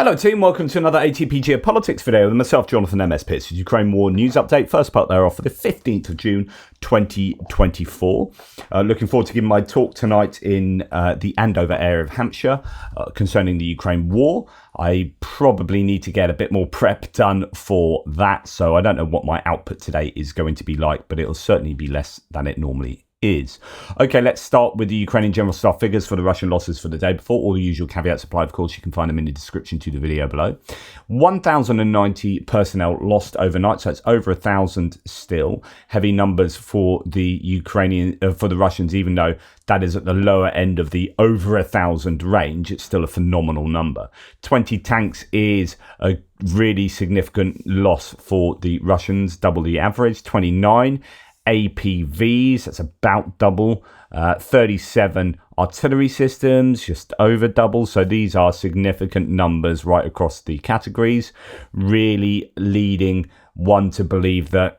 Hello team, welcome to another ATP Geopolitics video with myself, Jonathan MS Pitts. Ukraine War News Update. First part there off for the 15th of June 2024. Looking forward to giving my talk tonight in the Andover area of Hampshire concerning the Ukraine War. I probably need to get a bit more prep done for that, so I don't know what my output today is going to be like, but it'll certainly be less than it normally is. Okay, let's start with the Ukrainian general staff figures for the Russian losses for the day before. All the usual caveats apply, of course. You can find them in the description to the video below. 1,090 personnel lost overnight, so it's over 1,000 still. Heavy numbers for the for the Russians, even though that is at the lower end of the over 1,000 range. It's still a phenomenal number. 20 tanks is a really significant loss for the Russians, double the average. 29 APVs, that's about double. 37 artillery systems, just over double. So these are significant numbers right across the categories, really leading one to believe that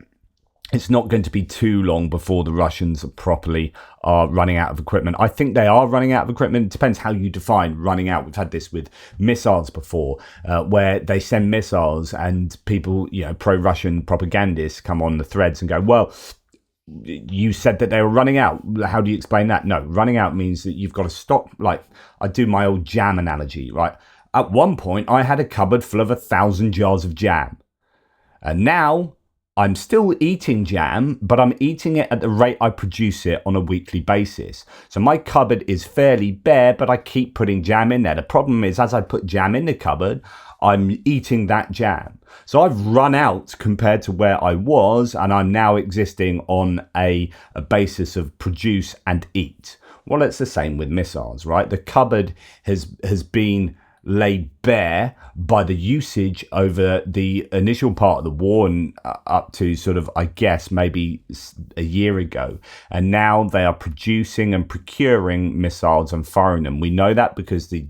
it's not going to be too long before the Russians properly are running out of equipment. I think they are running out of equipment. It depends how you define running out. We've had this with missiles before, where they send missiles and people, pro-Russian propagandists come on the threads and go, well, you said that they were running out. How do you explain that? No, running out means that you've got to stop. Like, I do my old jam analogy, right? At one point, I had a cupboard full of 1,000 jars of jam. And now I'm still eating jam, but I'm eating it at the rate I produce it on a weekly basis. So my cupboard is fairly bare, but I keep putting jam in there. The problem is, as I put jam in the cupboard, I'm eating that jam. So I've run out compared to where I was, and I'm now existing on a basis of produce and eat. Well, it's the same with missiles, right? The cupboard has been laid bare by the usage over the initial part of the war and up to sort of, I guess, maybe a year ago. And now they are producing and procuring missiles and firing them. We know that because the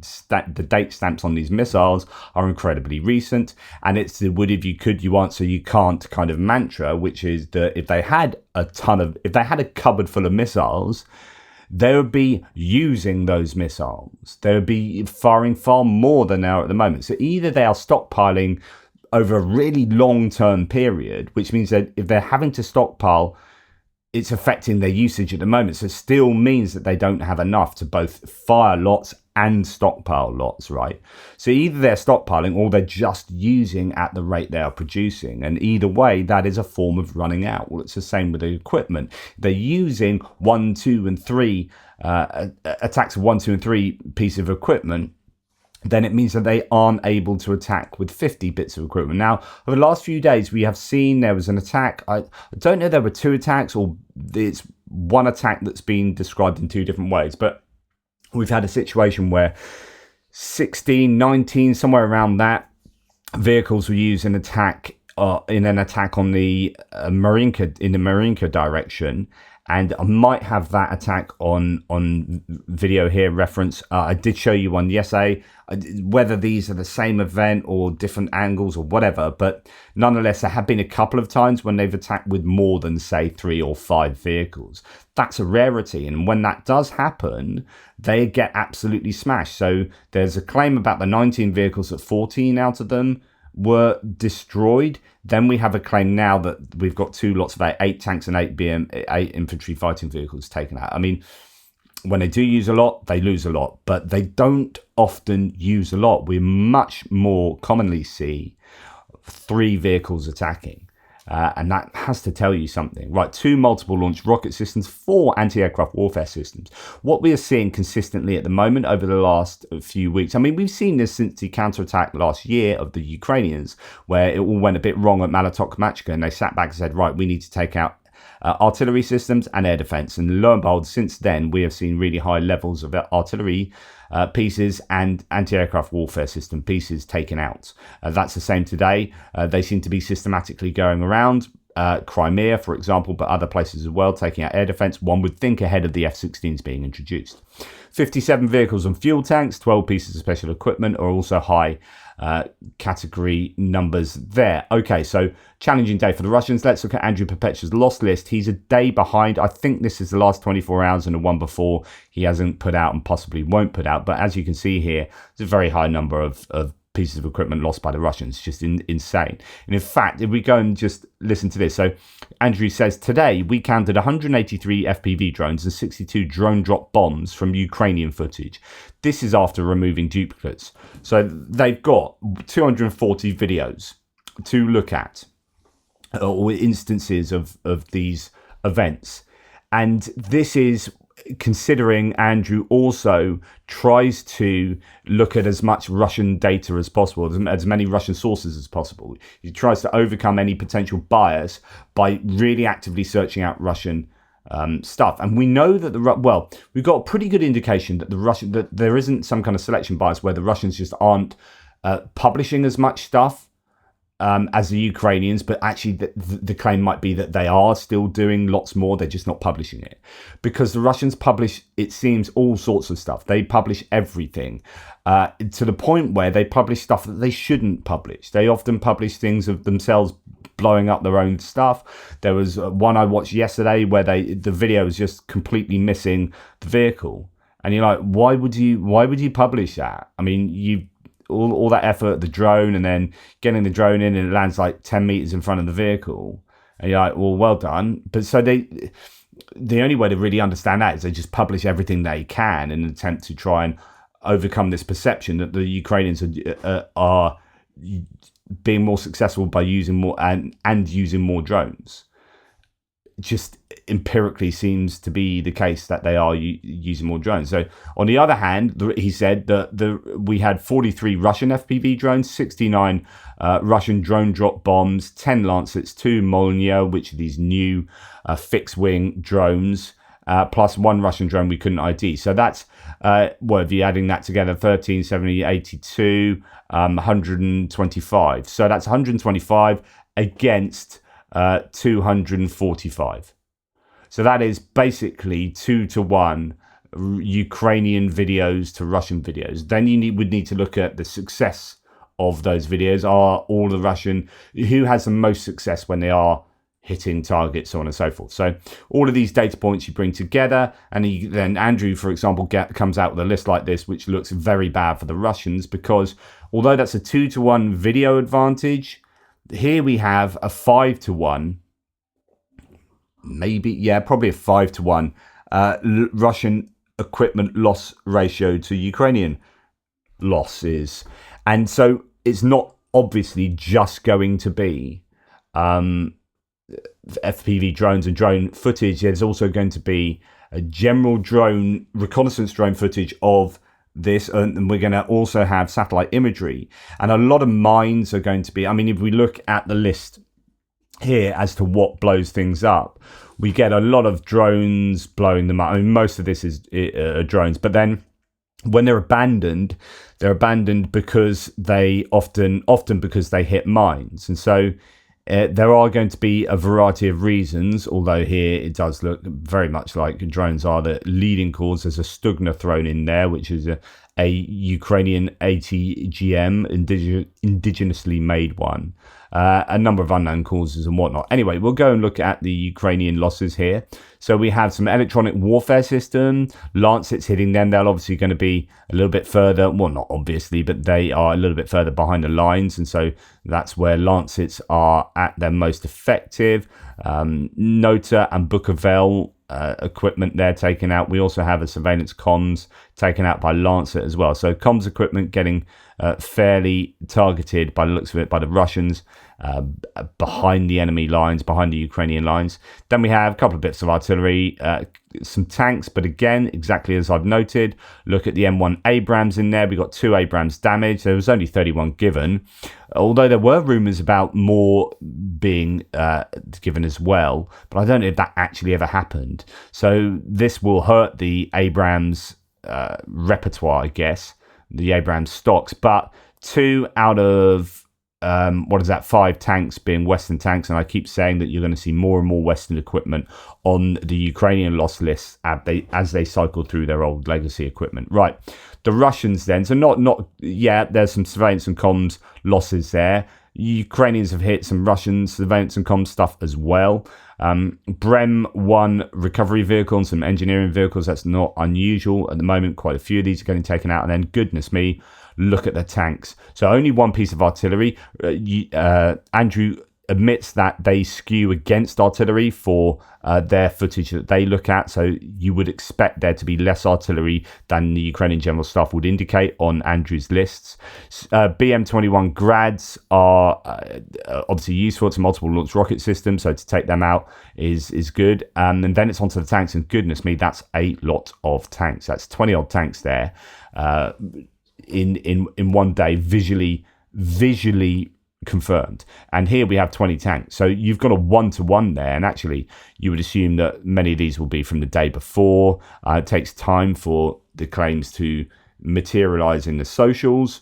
date stamps on these missiles are incredibly recent. And it's the would if you could, you answer, you can't kind of mantra, which is that if they had a cupboard full of missiles, they would be using those missiles. They would be firing far more than they are at the moment. So either they are stockpiling over a really long-term period, which means that if they're having to stockpile, it's affecting their usage at the moment. So it still means that they don't have enough to both fire lots and stockpile lots, right? So either they're stockpiling or they're just using at the rate they are producing. And either way, that is a form of running out. Well, it's the same with the equipment. They're using 1, 2, and 3 attacks of 1, 2, and 3 pieces of equipment. Then it means that they aren't able to attack with 50 bits of equipment. Now, over the last few days, we have seen there was an attack. I don't know if there were 2 attacks or it's one attack that's been described in 2 different ways, but we've had a situation where 16, 19, somewhere around that, vehicles were used in an attack on the Marinka direction. And I might have that attack on video here reference. I did show you one yesterday. Whether these are the same event or different angles or whatever, but nonetheless, there have been a couple of times when they've attacked with more than, say, 3 or 5 vehicles. That's a rarity. And when that does happen, they get absolutely smashed. So there's a claim about the 19 vehicles that 14 out of them were destroyed. Then we have a claim now that we've got 2 lots of 8 tanks and 8 infantry fighting vehicles taken out. I mean, when they do use a lot, they lose a lot, but they don't often use a lot. We much more commonly see 3 vehicles attacking. And that has to tell you something, right? 2 multiple launch rocket systems, 4 anti-aircraft warfare systems. What we are seeing consistently at the moment over the last few weeks, I mean, we've seen this since the counterattack last year of the Ukrainians, where it all went a bit wrong at Malatok-Kamachka, and they sat back and said, right, we need to take out artillery systems and air defense. And lo and behold, since then, we have seen really high levels of artillery pieces and anti-aircraft warfare system pieces taken out. That's the same today. They seem to be systematically going around Crimea, for example, but other places as well, taking out air defense. One would think ahead of the F-16s being introduced. 57 vehicles and fuel tanks, 12 pieces of special equipment are also high category numbers there. Okay, so challenging day for the Russians. Let's look at Andrew Perpetua's loss list. He's a day behind. I think this is the last 24 hours and the one before he hasn't put out and possibly won't put out. But as you can see here, it's a very high number of pieces of equipment lost by the Russians. Just insane. And in fact, if we go and just listen to this. So Andrew says, today we counted 183 FPV drones and 62 drone drop bombs from Ukrainian footage. This is after removing duplicates. So they've got 240 videos to look at, or instances of these events. And this is considering Andrew also tries to look at as much Russian data as possible, as many Russian sources as possible. He tries to overcome any potential bias by really actively searching out Russian stuff. And we know that we've got a pretty good indication that that there isn't some kind of selection bias where the Russians just aren't publishing as much stuff as the Ukrainians, but actually the claim might be that they are still doing lots more, they're just not publishing it. Because the Russians publish, it seems, all sorts of stuff. They publish everything, to the point where they publish stuff that they shouldn't publish. They often publish things of themselves blowing up their own stuff. There was one I watched yesterday where the video was just completely missing the vehicle. And you're like, why would you publish that? I mean, all that effort, the drone, and then getting the drone in and it lands like 10 meters in front of the vehicle. And you're like, well done. But so the only way to really understand that is they just publish everything they can in an attempt to try and overcome this perception that the Ukrainians are being more successful by using more and using more drones. Just empirically seems to be the case that they are using more drones. So on the other hand, he said that we had 43 Russian FPV drones, 69 Russian drone drop bombs, 10 Lancets, 2 Molniya, which are these new fixed wing drones, plus 1 Russian drone we couldn't ID. So that's, if you're adding that together, 13, 70, 82, 125. So that's 125 against 245. So that is basically 2-to-1 Ukrainian videos to Russian videos. Then would need to look at the success of those videos. Are all the Russian, who has the most success when they are hitting targets, so on and so forth. So all of these data points you bring together, and then Andrew, for example, comes out with a list like this, which looks very bad for the Russians, because although that's a 2-to-1 video advantage, here we have a 5-to-1, probably a 5-to-1 Russian equipment loss ratio to Ukrainian losses. And so it's not obviously just going to be FPV drones and drone footage. There's also going to be a general drone, reconnaissance drone footage of this, and we're going to also have satellite imagery, and a lot of mines are going to be, I mean, if we look at the list here as to what blows things up, we get a lot of drones blowing them up. I mean, most of this is drones, but then when they're abandoned because they often because they hit mines. And so there are going to be a variety of reasons, although here it does look very much like drones are the leading cause. There's a Stugna thrown in there, which is a Ukrainian ATGM, indigenously made one. A number of unknown causes and whatnot. Anyway, we'll go and look at the Ukrainian losses here. So we have some electronic warfare system, Lancets hitting them. They're obviously going to be a little bit further, well, not obviously, but they are a little bit further behind the lines. And so that's where Lancets are at their most effective. Nota and Bukovel equipment there taken out. We also have a surveillance comms taken out by Lancet as well. So comms equipment getting fairly targeted by the looks of it by the Russians behind the enemy lines, behind the Ukrainian lines. Then we have a couple of bits of artillery, some tanks, but again, exactly as I've noted, look at the M1 Abrams in there. We got 2 Abrams damaged. There was only 31 given, although there were rumours about more being given as well, but I don't know if that actually ever happened. So this will hurt the Abrams repertoire, I guess, the Abrams stocks, but 2 out of 5 tanks being Western tanks, and I keep saying that you're going to see more and more Western equipment on the Ukrainian loss list as they cycle through their old legacy equipment. Right, the Russians then, so there's some surveillance and comms losses there. Ukrainians have hit some Russian surveillance and comms stuff as well. Brem 1 recovery vehicle and some engineering vehicles. That's not unusual at the moment. Quite a few of these are getting taken out. And then, goodness me, look at the tanks. So only one piece of artillery. Andrew admits that they skew against artillery for their footage that they look at. So you would expect there to be less artillery than the Ukrainian General Staff would indicate on Andrew's lists. BM-21 Grads are obviously useful. It's a multiple launch rocket system, so to take them out is good. And then it's onto the tanks, and goodness me, that's a lot of tanks. That's 20 odd tanks there in one day, visually confirmed. And here we have 20 tanks, so you've got a 1-to-1 there, and actually you would assume that many of these will be from the day before. It takes time for the claims to materialize in the socials,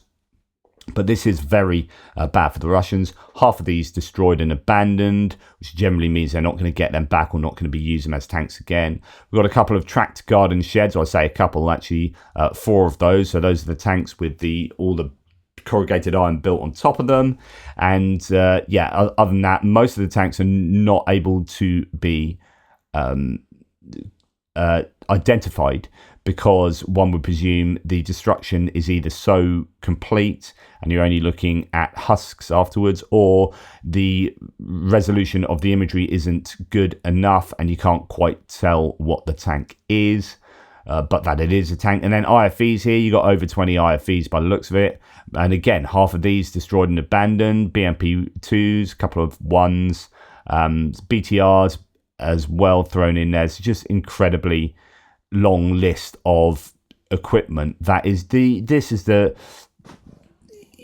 but this is very bad for the Russians. Half of these destroyed and abandoned, which generally means they're not going to get them back or not going to be used them as tanks again. We've got a couple of tracked garden sheds, or I say a couple, actually 4 of those. So those are the tanks with all the corrugated iron built on top of them. And other than that, most of the tanks are not able to be identified, because one would presume the destruction is either so complete and you're only looking at husks afterwards, or the resolution of the imagery isn't good enough and you can't quite tell what the tank is, but that it is a tank. And then IFVs here, you got over 20 IFVs by the looks of it. And again, half of these destroyed and abandoned. BMP2s, a couple of ones, BTRs as well thrown in there. It's just incredibly long list of equipment. This is the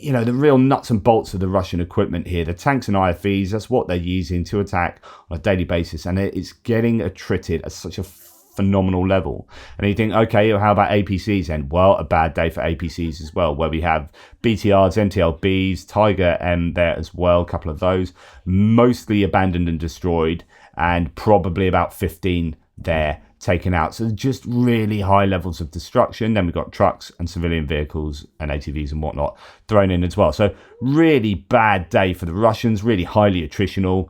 real nuts and bolts of the Russian equipment here. The tanks and IFVs, that's what they're using to attack on a daily basis, and it's getting attrited at such a phenomenal level. And you think, okay, how about APCs then? Well, a bad day for APCs as well, where we have BTRs, MTLBs, Tiger M there as well, a couple of those, mostly abandoned and destroyed, and probably about 15 there taken out. So just really high levels of destruction. Then we've got trucks and civilian vehicles and ATVs and whatnot thrown in as well. So really bad day for the Russians, really highly attritional.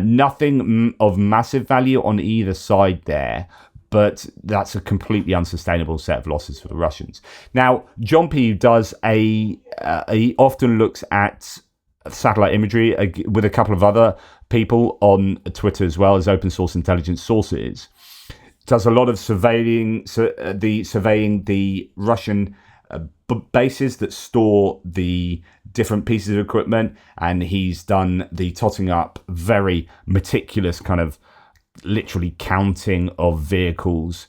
Nothing of massive value on either side there, but that's a completely unsustainable set of losses for the Russians. Now, John P. does he often looks at satellite imagery with a couple of other people on Twitter as well as open source intelligence sources. Does a lot of surveying the Russian bases that store the different pieces of equipment, and he's done the totting up, very meticulous kind of literally counting of vehicles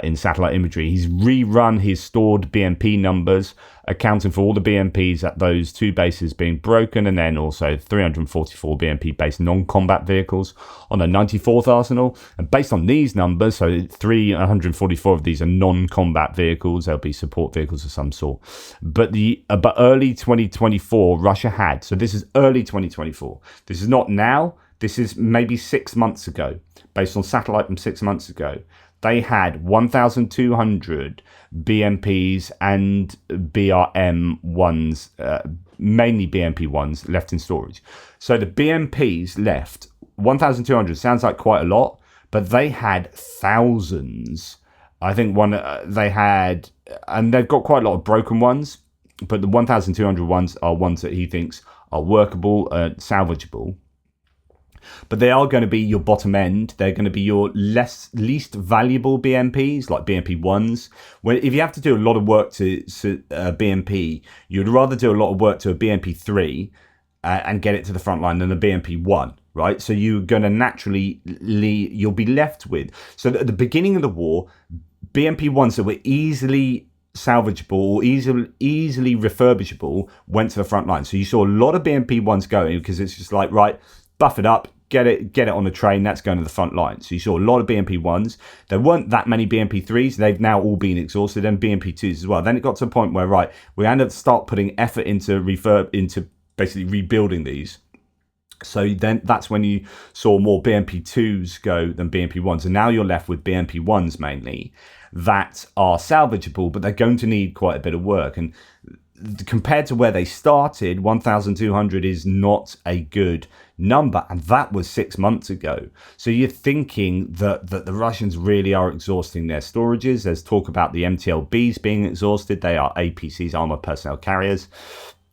in satellite imagery. He's rerun his stored BMP numbers, accounting for all the BMPs at those 2 bases being broken, and then also 344 BMP-based non-combat vehicles on a 94th arsenal. And based on these numbers, so 344 of these are non-combat vehicles. They'll be support vehicles of some sort. But early 2024, Russia had, so this is early 2024. This is not now. This is maybe 6 months ago, based on satellite from 6 months ago. They had 1,200 BMPs and BRM ones, mainly BMP ones, left in storage. So the BMPs left, 1,200 sounds like quite a lot, but they had thousands. I think they had, and they've got quite a lot of broken ones, but the 1,200 ones are ones that he thinks are workable, salvageable. But they are going to be your bottom end. They're going to be your least valuable BMPs, like BMP 1s. If you have to do a lot of work to BMP, you'd rather do a lot of work to a BMP 3 and get it to the front line than a BMP 1, right? So you're going to naturally, you'll be left with. So at the beginning of the war, BMP 1s that were easily salvageable or easily refurbishable went to the front line. So you saw a lot of BMP 1s going, because it's just like, right, buff it up, get it on the train, that's going to the front line. So you saw a lot of BMP 1s. There weren't that many BMP 3s. They've now all been exhausted, and BMP 2s as well. Then it got to a point where, right, we had to start putting effort into basically rebuilding these. So then that's when you saw more BMP 2s go than BMP 1s. And now you're left with BMP 1s mainly that are salvageable, but they're going to need quite a bit of work. And compared to where they started, 1,200 is not a good number, and that was 6 months ago. So you're thinking that the Russians really are exhausting their storages. There's talk about the MTLBs being exhausted. They are APCs, armored personnel carriers.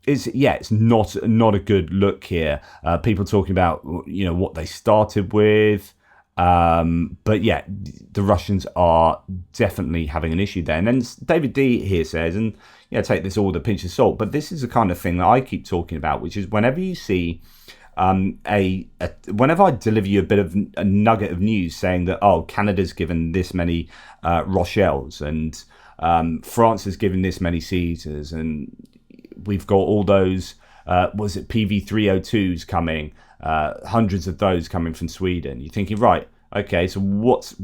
It's not a good look here. People talking about what they started with. But yeah, the Russians are definitely having an issue there. And then David D here says, and take this all with a pinch of salt, but this is the kind of thing that I keep talking about, which is whenever you see whenever I deliver you a bit of a nugget of news saying that, Canada's given this many Rochelle's and France has given this many Caesars, and we've got all those, was it PV302s coming, hundreds of those coming from Sweden. You're thinking, right, okay, so what's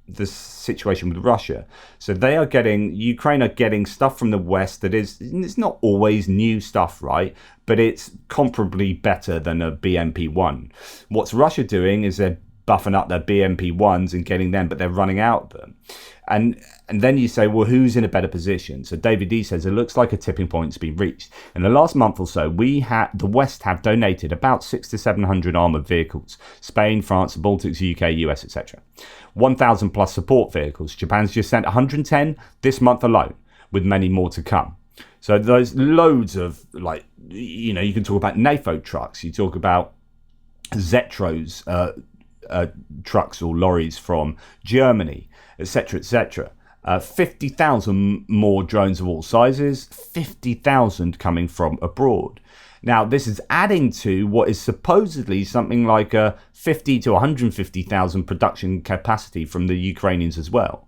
the situation with Russia? So Ukraine are getting stuff from the West that it's not always new stuff, right? But it's comparably better than a BMP-1. What's Russia doing is they're buffing up their BMP-1s and getting them, but they're running out of them. And then you say, well, who's in a better position? So David D says, it looks like a tipping point's been reached. In the last month or so, the West have donated about 600 to 700 armoured vehicles. Spain, France, the Baltics, UK, US, etc. 1,000 plus support vehicles. Japan's just sent 110 this month alone, with many more to come. So there's loads of, you can talk about NAFO trucks. You talk about Zetros trucks or lorries from Germany, etc., etc. 50,000 more drones of all sizes, 50,000 coming from abroad. Now, this is adding to what is supposedly something like a 50 to 150,000 production capacity from the Ukrainians as well.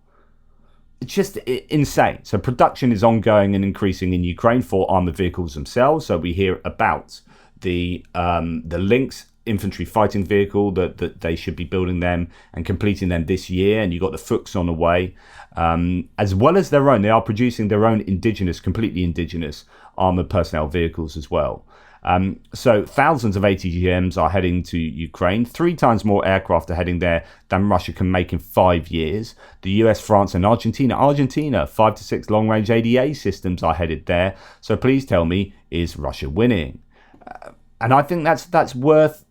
It's just insane. So production is ongoing and increasing in Ukraine for armored vehicles themselves. So we hear about the Lynx infantry fighting vehicle that they should be building them and completing them this year, and you've got the Fuchs on the way, as well as their own. They are producing their own completely indigenous armored personnel vehicles as well. So thousands of ATGMs are heading to Ukraine. 3 times more aircraft are heading there than Russia can make in 5 years. The US, France and Argentina, 5 to 6 long-range ADA systems are headed there. So please tell me, is Russia winning? And I think that's worth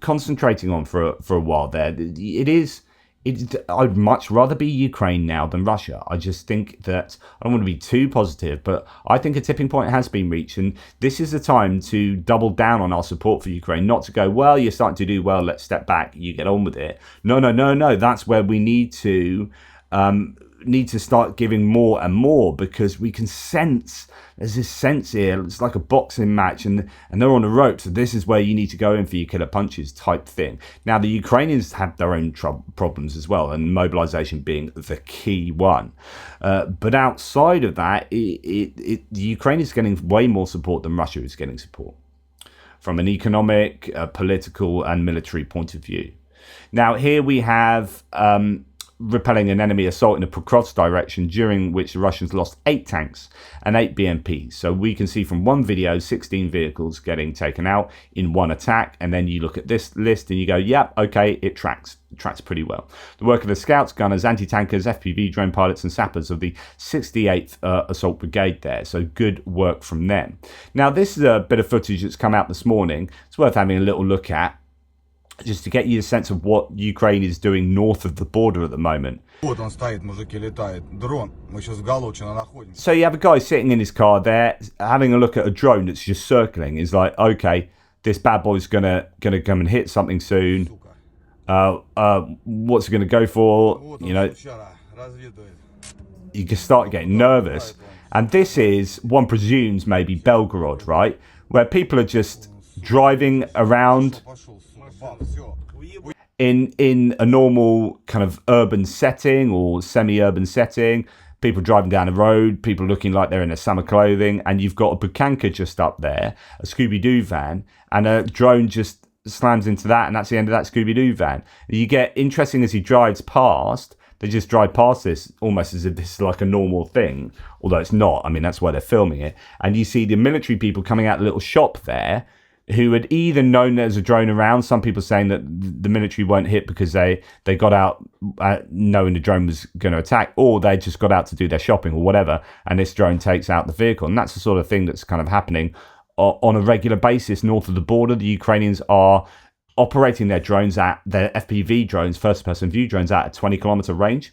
concentrating on for a while there. I'd much rather be Ukraine now than Russia. I just think that, I don't want to be too positive, but I think a tipping point has been reached, and this is the time to double down on our support for Ukraine, not to go, well, you're starting to do well, let's step back, you get on with it. No, that's where we need to start giving more and more, because we can sense, there's this sense here, it's like a boxing match and they're on the ropes, so this is where you need to go in for your killer punches type thing. Now the Ukrainians have their own problems as well, and mobilization being the key one, but outside of that, the Ukraine is getting way more support than Russia is getting support from an economic, political and military point of view. Now here we have repelling an enemy assault in a Pokrovsk direction, during which the Russians lost 8 tanks and 8 BMPs. So we can see from one video 16 vehicles getting taken out in one attack, and then you look at this list and you go, yep, okay, it tracks pretty well. The work of the scouts, gunners, anti-tankers, FPV drone pilots and sappers of the 68th Assault Brigade there. So good work from them. Now this is a bit of footage that's come out this morning. It's worth having a little look at, just to get you a sense of what Ukraine is doing north of the border at the moment. So you have a guy sitting in his car there, having a look at a drone that's just circling. He's like, okay, this bad boy's gonna come and hit something soon. What's it gonna go for? You can start getting nervous. And this is, one presumes, maybe Belgorod, right? Where people are just driving around in a normal kind of urban setting or semi-urban setting, people driving down the road, people looking like they're in their summer clothing, and you've got a Bukanka just up there, a Scooby-Doo van, and a drone just slams into that, and that's the end of that Scooby-Doo van. You get interesting as he drives past, they just drive past this almost as if this is like a normal thing, although it's not. I mean, that's why they're filming it. And you see the military people coming out of the little shop there, who had either known there's a drone around. Some people saying that the military weren't hit because they got out knowing the drone was going to attack, or they just got out to do their shopping or whatever, and this drone takes out the vehicle. And that's the sort of thing that's kind of happening on a regular basis north of the border. The Ukrainians are operating their drones at their FPV drones, first-person view drones, at a 20-kilometer range.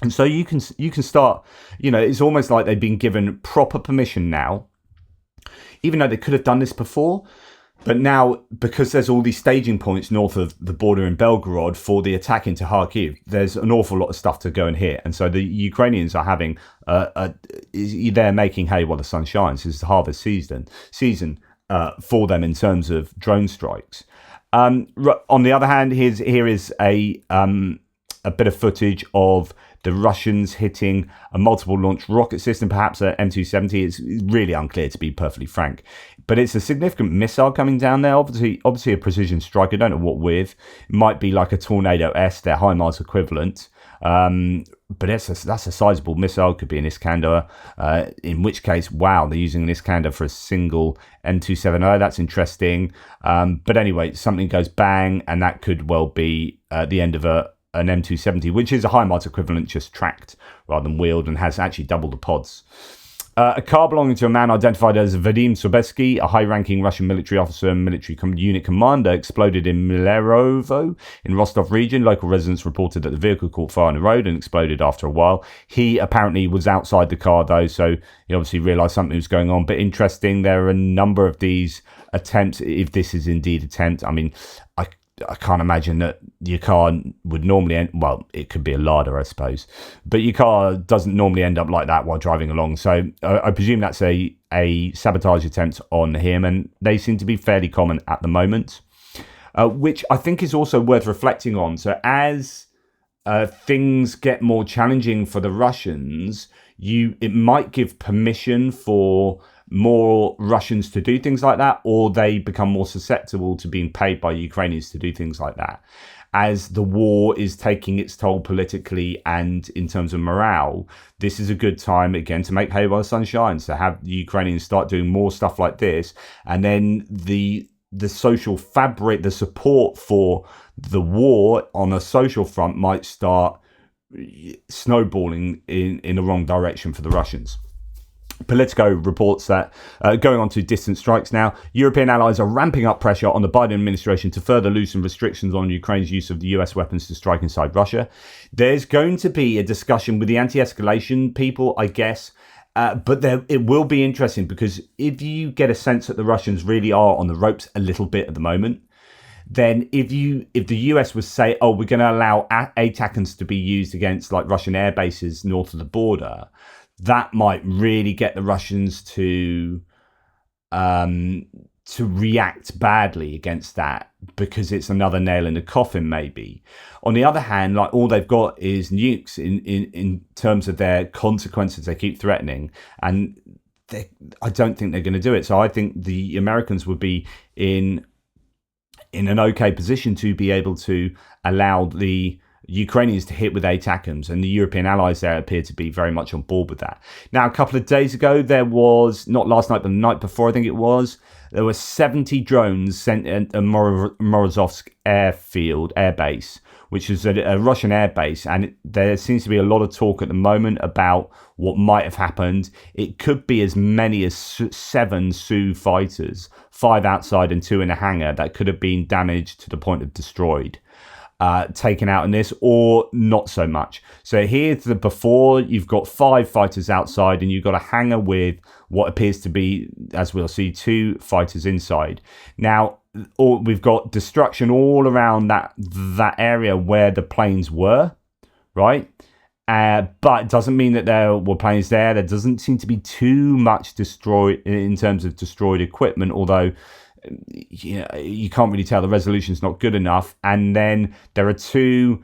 And so you can start, it's almost like they've been given proper permission now, even though they could have done this before. But now, because there's all these staging points north of the border in Belgorod for the attack into Kharkiv, there's an awful lot of stuff to go and hit. And so the Ukrainians are having, they're making hay while the sun shines. This is the harvest season for them in terms of drone strikes. On the other hand, here is a bit of footage of the Russians hitting a multiple launch rocket system, perhaps a M270. It's really unclear, to be perfectly frank, but it's a significant missile coming down there. Obviously a precision strike. I don't know what with. It might be like a Tornado S, their HIMARS equivalent. But that's a sizable missile. Could be an Iskander, in which case, wow, they're using an Iskander for a single M270. That's interesting. But anyway, something goes bang, and that could well be the end of an M270, which is a HIMARS equivalent, just tracked rather than wheeled, and has actually double the pods. A car belonging to a man identified as Vadim Sobeski, a high-ranking Russian military officer and military unit commander, exploded in Milerovo in Rostov region. Local residents reported that the vehicle caught fire on the road and exploded after a while. He apparently was outside the car, though, so he obviously realised something was going on. But interesting, there are a number of these attempts, if this is indeed attempt. I mean, I can't imagine that your car would normally end, well, it could be a Lada, I suppose, but your car doesn't normally end up like that while driving along. So I presume that's a sabotage attempt on him, and they seem to be fairly common at the moment, which I think is also worth reflecting on. So as things get more challenging for the Russians, it might give permission for more Russians to do things like that, or they become more susceptible to being paid by Ukrainians to do things like that. As the war is taking its toll politically and in terms of morale, this is a good time, again, to make hay while the sun shines, to have the Ukrainians start doing more stuff like this. And then the social fabric, the support for the war on a social front might start snowballing in the wrong direction for the Russians. Politico reports that, going on to distant strikes now, European allies are ramping up pressure on the Biden administration to further loosen restrictions on Ukraine's use of the US weapons to strike inside Russia. There's going to be a discussion with the anti-escalation people, I guess, but it will be interesting, because if you get a sense that the Russians really are on the ropes a little bit at the moment, then if the US was say, oh, we're going to allow ATACMS to be used against like Russian air bases north of the border, that might really get the Russians to react badly against that, because it's another nail in the coffin, maybe. On the other hand, like, all they've got is nukes in terms of their consequences they keep threatening, and I don't think they're going to do it. So I think the Americans would be in an okay position to be able to allow the Ukrainians to hit with ATACMS, and the European allies there appear to be very much on board with that. Now, a couple of days ago, there was, not last night, but the night before, I think it was, there were 70 drones sent at Morozovsk air base, which is a Russian air base, and there seems to be a lot of talk at the moment about what might have happened. It could be as many as 7 Su fighters, 5 outside and 2 in a hangar, that could have been damaged to the point of destroyed. Taken out in this, or not so much. So here's the before. You've got 5 fighters outside, and you've got a hangar with what appears to be, as we'll see, 2 fighters inside. Now, we've got destruction all around that area where the planes were, right? But it doesn't mean that there were planes there. There doesn't seem to be too much destroyed in terms of destroyed equipment, although you can't really tell. The resolution's not good enough. And then there are 2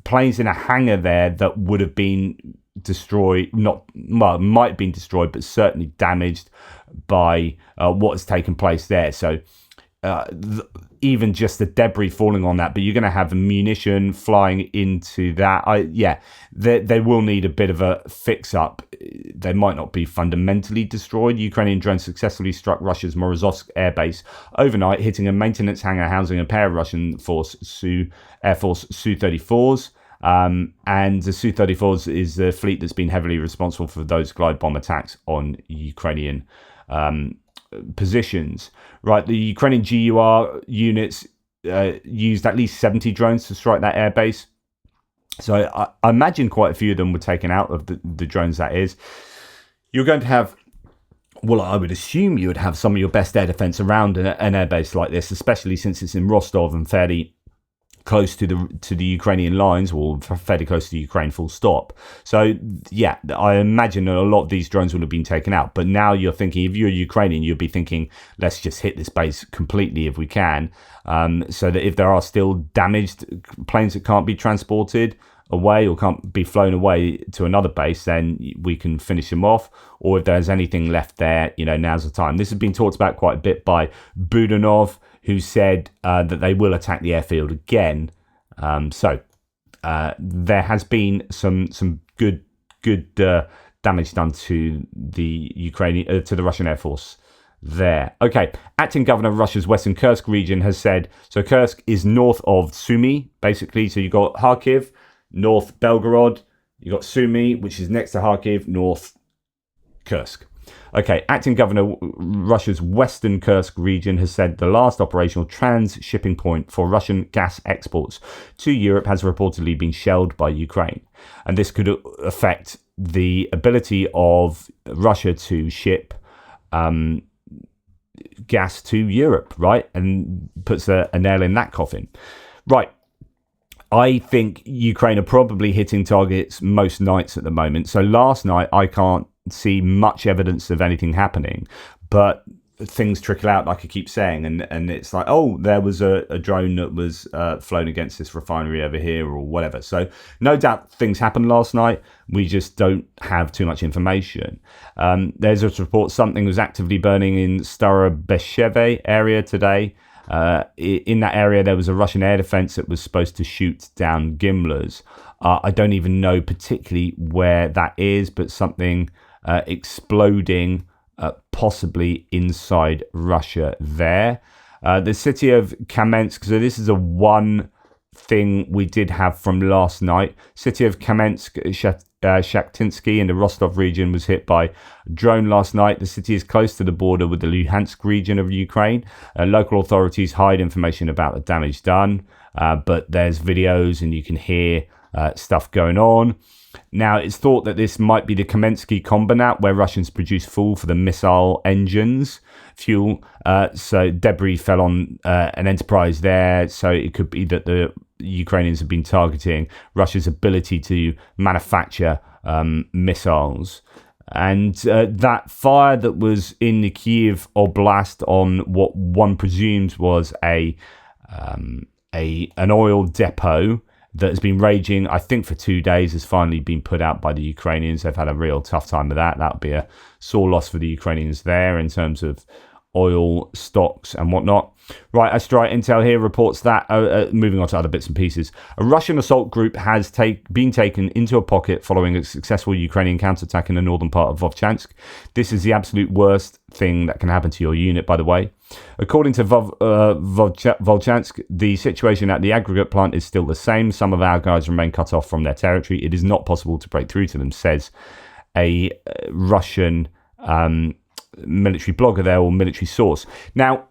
planes in a hangar there that would have been destroyed, might have been destroyed, but certainly damaged by what has taken place there. So even just the debris falling on that, but you're going to have munition flying into that. They will need a bit of a fix up. They might not be fundamentally destroyed. Ukrainian drones successfully struck Russia's Morozovsk airbase overnight, hitting a maintenance hangar housing a pair of Russian Air Force Su-34s. And the Su-34s is the fleet that's been heavily responsible for those glide bomb attacks on Ukrainian positions. Right, the Ukrainian GUR units used at least 70 drones to strike that airbase. So I imagine quite a few of them were taken out of the drones, that is. You're going to have, well, I would assume you would have some of your best air defense around an airbase like this, especially since it's in Rostov and fairly close to the Ukrainian lines, or fairly close to Ukraine, full stop. So yeah, I imagine a lot of these drones would have been taken out. But now you're thinking, if you're Ukrainian, you'd be thinking, let's just hit this base completely if we can, so that if there are still damaged planes that can't be transported away or can't be flown away to another base, then we can finish them off. Or if there's anything left there, now's the time. This has been talked about quite a bit by Budanov, who said that they will attack the airfield again. So there has been some good damage done to the to the Russian Air Force there. Okay, acting governor of Russia's Western Kursk region has said, so Kursk is north of Sumy, basically. So you've got Kharkiv, north Belgorod. You've got Sumy, which is next to Kharkiv, north Kursk. Okay, acting governor Russia's Western Kursk region has said the last operational trans-shipping point for Russian gas exports to Europe has reportedly been shelled by Ukraine. And this could affect the ability of Russia to ship gas to Europe, right? And puts a nail in that coffin. Right. I think Ukraine are probably hitting targets most nights at the moment. So last night, I can't see much evidence of anything happening, but things trickle out, like I keep saying, and it's like, oh, there was a drone that was flown against this refinery over here or whatever. So no doubt things happened last night. We just don't have too much information. There's a report something was actively burning in Starobesheve area today. In that area, there was a Russian air defense that was supposed to shoot down Gimlers. I don't even know particularly where that is, but something exploding possibly inside Russia there. The city of Kamensk, so this is a one thing we did have from last night. City of Kamensk, Shakhtinsky in the Rostov region was hit by a drone last night. The city is close to the border with the Luhansk region of Ukraine. Local authorities hide information about the damage done, but there's videos and you can hear stuff going on. Now, it's thought that this might be the Kamensky combinat, where Russians produce fuel for the missile engines fuel. So debris fell on an enterprise there. So it could be that the Ukrainians have been targeting Russia's ability to manufacture missiles. And that fire that was in the Kyiv Oblast on what one presumes was an oil depot that has been raging, I think, for 2 days, has finally been put out by the Ukrainians. They've had a real tough time with that. That would be a sore loss for the Ukrainians there in terms of oil stocks and whatnot. Right, Astrai Intel here reports that, moving on to other bits and pieces, a Russian assault group has been taken into a pocket following a successful Ukrainian counterattack in the northern part of Vovchansk. This is the absolute worst thing that can happen to your unit, by the way. According to Volchansk, the situation at the aggregate plant is still the same. Some of our guys remain cut off from their territory. It is not possible to break through to them, says a Russian military blogger there, or military source. Now,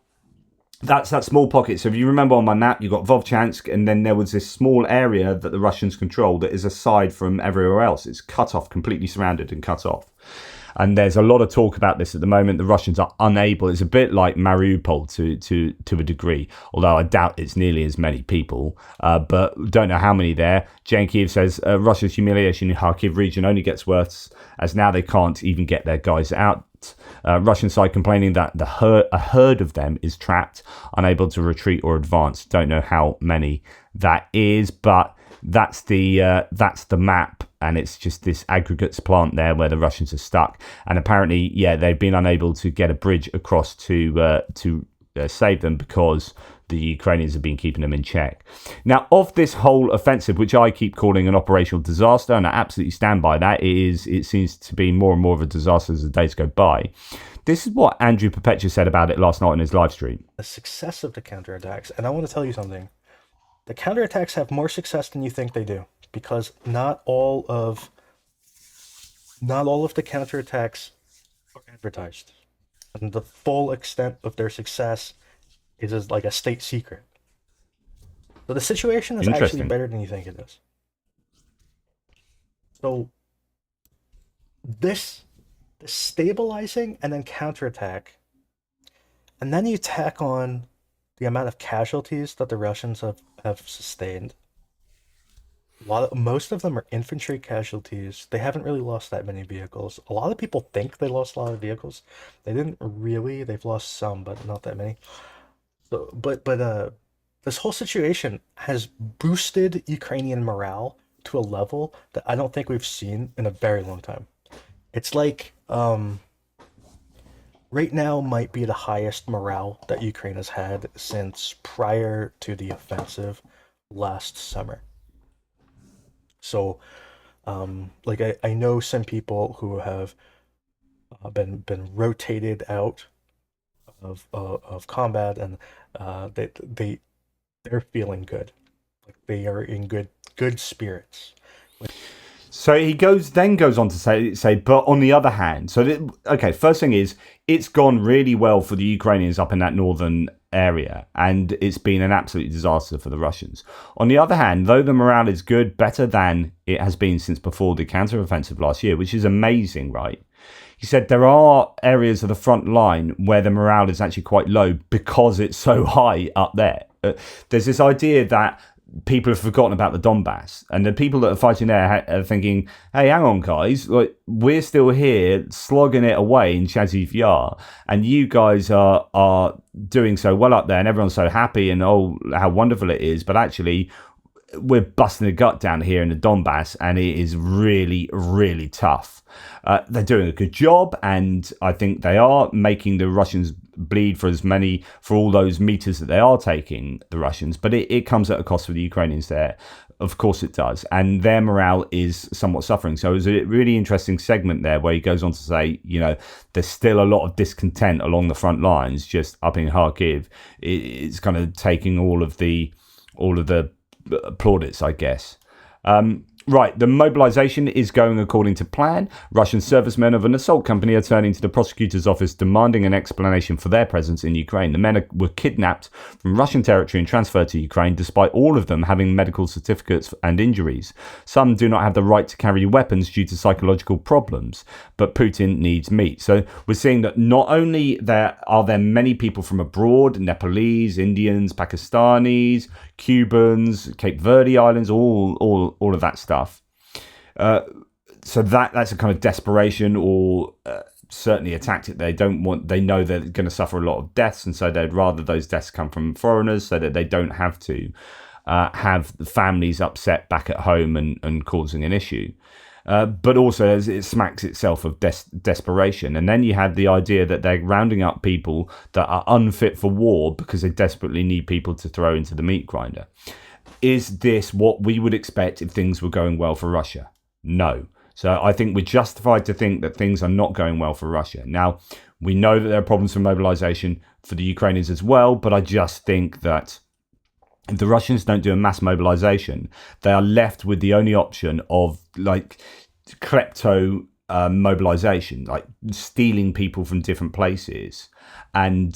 that's that small pocket. So if you remember on my map, you've got Vovchansk, and then there was this small area that the Russians control that is aside from everywhere else. It's cut off, completely surrounded and cut off. And there's a lot of talk about this at the moment. The Russians are unable. It's a bit like Mariupol to a degree, although I doubt it's nearly as many people, but don't know how many there. Jane Kiev says Russia's humiliation in Kharkiv region only gets worse, as now they can't even get their guys out. Russian side complaining that a herd of them is trapped, unable to retreat or advance. Don't know how many that is, but that's the map. And it's just this aggregates plant there where the Russians are stuck. And apparently, yeah, they've been unable to get a bridge across to save them because the Ukrainians have been keeping them in check. Now, of this whole offensive, which I keep calling an operational disaster, and I absolutely stand by that, it seems to be more and more of a disaster as the days go by. This is what Andrew Perpetua said about it last night in his live stream. The success of the counterattacks, and I want to tell you something. The counterattacks have more success than you think they do, because not all of the counterattacks are advertised. And the full extent of their success is like a state secret. So the situation is actually better than you think it is. So this stabilizing and then counterattack, and then you tack on the amount of casualties that the Russians have sustained. Most of them are infantry casualties. They haven't really lost that many vehicles. A lot of people think they lost a lot of vehicles. They didn't really. They've lost some, but not that many. So, but this whole situation has boosted Ukrainian morale to a level that I don't think we've seen in a very long time. It's like right now might be the highest morale that Ukraine has had since prior to the offensive last summer. So, like I know some people who have been rotated out of combat, and they're feeling good, like they are in good spirits. So he then goes on to say, but on the other hand, first thing is, it's gone really well for the Ukrainians up in that northern area, and it's been an absolute disaster for the Russians. On the other hand, though the morale is good, better than it has been since before the counteroffensive last year, which is amazing, right? He said there are areas of the front line where the morale is actually quite low because it's so high up there. There's this idea that people have forgotten about the Donbass, and the people that are fighting there are thinking, hey, hang on, guys, like, we're still here slogging it away in Chaziv Yar, and you guys are doing so well up there, and everyone's so happy, and oh, how wonderful it is, but actually we're busting the gut down here in the Donbass, and it is really, really tough. They're doing a good job, and I think they are making the Russians bleed for all those meters that they are taking, the Russians, but it comes at a cost for the Ukrainians there. Of course it does, and their morale is somewhat suffering. So it was a really interesting segment there where he goes on to say, there's still a lot of discontent along the front lines, just up in Kharkiv. It's kind of taking all of the plaudits, I guess. Right, the mobilization is going according to plan. Russian servicemen of an assault company are turning to the prosecutor's office demanding an explanation for their presence in Ukraine. The men were kidnapped from Russian territory and transferred to Ukraine, despite all of them having medical certificates and injuries. Some do not have the right to carry weapons due to psychological problems, but Putin needs meat. So we're seeing that not only are there many people from abroad, Nepalese, Indians, Pakistanis, Cubans, Cape Verde Islands, all of that stuff. So that's a kind of desperation, or certainly a tactic they know they're going to suffer a lot of deaths, and so they'd rather those deaths come from foreigners so that they don't have to have the families upset back at home and causing an issue. But also it smacks itself of desperation. And then you have the idea that they're rounding up people that are unfit for war because they desperately need people to throw into the meat grinder. Is this what we would expect if things were going well for Russia? No. So I think we're justified to think that things are not going well for Russia. Now, we know that there are problems for mobilization for the Ukrainians as well, but I just think that if the Russians don't do a mass mobilization, they are left with the only option of like klepto mobilization, like stealing people from different places, and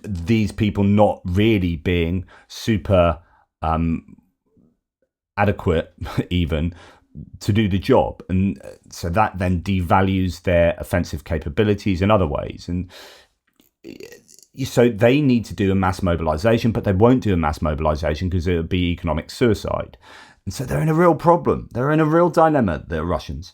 these people not really being super adequate even to do the job, and so that then devalues their offensive capabilities in other ways. And so they need to do a mass mobilization, but they won't do a mass mobilization because it would be economic suicide. And so they're in a real problem. They're in a real dilemma, the Russians.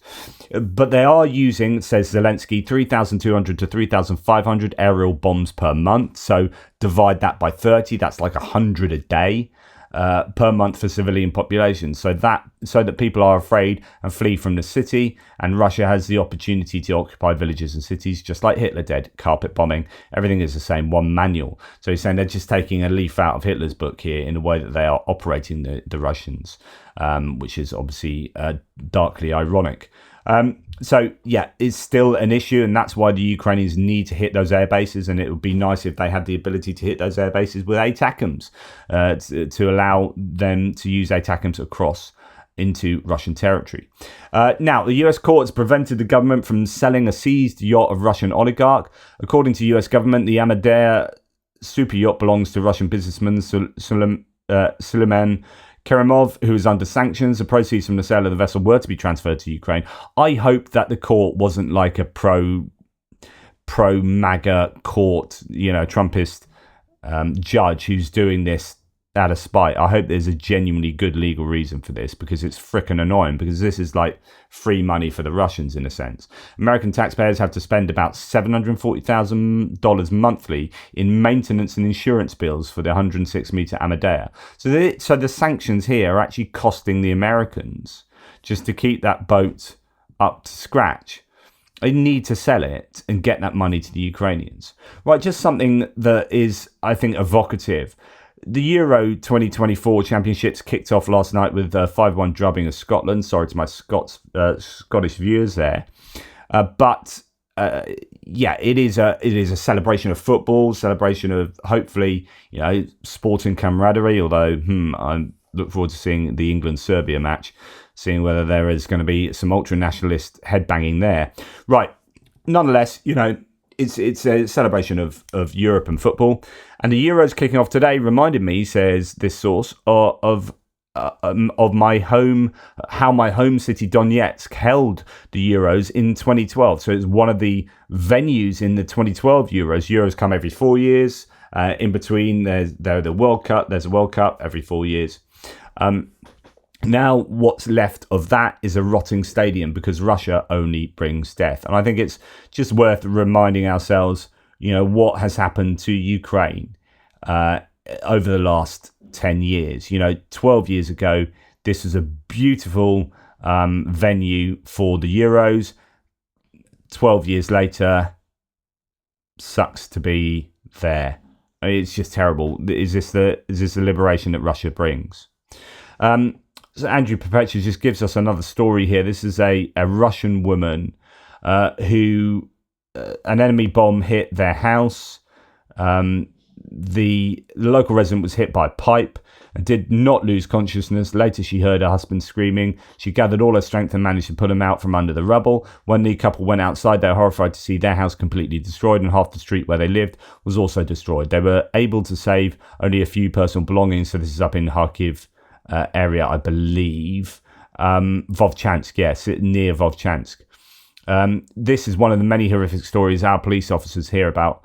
But they are using, says Zelensky, 3,200 to 3,500 aerial bombs per month. So divide that by 30, that's like 100 a day. per month for civilian population, so that people are afraid and flee from the city, and Russia has the opportunity to occupy villages and cities, just like Hitler did. Carpet bombing, everything is the same, one manual. So he's saying they're just taking a leaf out of Hitler's book here in the way that they are operating the Russians, which is obviously darkly ironic. So yeah, it's still an issue, and that's why the Ukrainians need to hit those air bases, and it would be nice if they had the ability to hit those air bases with ATACMS to allow them to use ATACMS across into Russian territory. Now, the US courts prevented the government from selling a seized yacht of Russian oligarch. According to US government, the Amadea super yacht belongs to Russian businessman Suleiman Kerimov, who is under sanctions. The proceeds from the sale of the vessel were to be transferred to Ukraine. I hope that the court wasn't like a pro-MAGA court, Trumpist judge who's doing this out of spite. I hope there's a genuinely good legal reason for this, because it's frickin' annoying, because this is like free money for the Russians in a sense. American taxpayers have to spend about $740,000 monthly in maintenance and insurance bills for the 106-meter Amadea. So the sanctions here are actually costing the Americans just to keep that boat up to scratch. They need to sell it and get that money to the Ukrainians. Right, just something that is, I think, evocative. The Euro 2024 Championships kicked off last night with a 5-1 drubbing of Scotland. Sorry to my Scottish viewers there. But it is a celebration of football, celebration of hopefully, sporting camaraderie. Although I look forward to seeing the England-Serbia match, seeing whether there is going to be some ultra-nationalist headbanging there. Right. Nonetheless, it's a celebration of Europe and football. And the Euros kicking off today reminded me, says this source, of my home city Donetsk held the Euros in 2012. So it's one of the venues in the 2012 Euros. Euros come every 4 years. In between, there's the World Cup. There's a World Cup every 4 years. Now, what's left of that is a rotting stadium, because Russia only brings death. And I think it's just worth reminding ourselves, what has happened to Ukraine over the last 10 years. 12 years ago, this was a beautiful venue for the Euros. 12 years later, sucks to be there. It's just terrible. Is this the liberation that Russia brings? So Andrew Perpetua just gives us another story here. This is a Russian woman who an enemy bomb hit their house. The local resident was hit by a pipe and did not lose consciousness. Later, she heard her husband screaming. She gathered all her strength and managed to pull him out from under the rubble. When the couple went outside, they were horrified to see their house completely destroyed, and half the street where they lived was also destroyed. They were able to save only a few personal belongings. So this is up in Kharkiv area, I believe. Vovchansk, yes, near Vovchansk. This is one of the many horrific stories our police officers hear about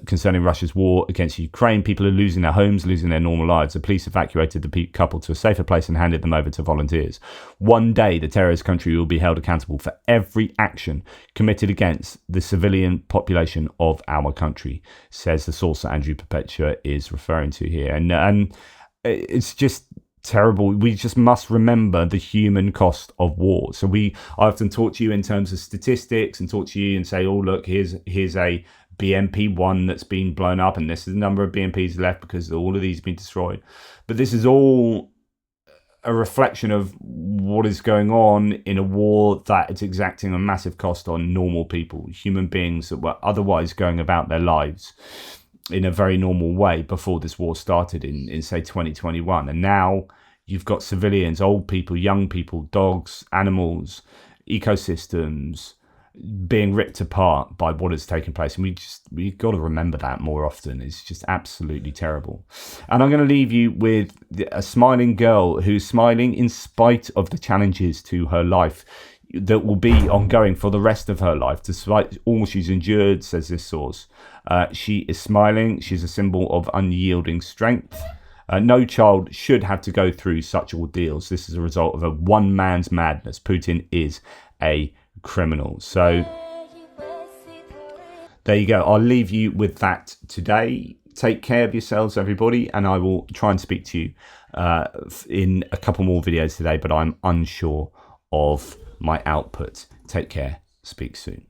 concerning Russia's war against Ukraine. People are losing their homes, losing their normal lives. The police evacuated the couple to a safer place and handed them over to volunteers. One day, the terrorist country will be held accountable for every action committed against the civilian population of our country, says the source that Andrew Perpetua is referring to here. And it's just terrible. We just must remember the human cost of war. So I often talk to you in terms of statistics and talk to you and say, oh, look, here's a BMP-1 that's been blown up, and this is the number of BMPs left because all of these have been destroyed. But this is all a reflection of what is going on in a war that is exacting a massive cost on normal people, human beings that were otherwise going about their lives in a very normal way before this war started in say 2021. And now you've got civilians, old people, young people, dogs, animals, ecosystems being ripped apart by what has taken place. And we've got to remember that more often. It's just absolutely terrible. And I'm going to leave you with a smiling girl who's smiling in spite of the challenges to her life that will be ongoing for the rest of her life, despite all she's endured, says this source. She is smiling. She's a symbol of unyielding strength. No child should have to go through such ordeals. This is a result of a one man's madness. Putin is a criminal. So there you go. I'll leave you with that today. Take care of yourselves, everybody, and I will try and speak to you in a couple more videos today, but I'm unsure of my output. Take care. Speak soon.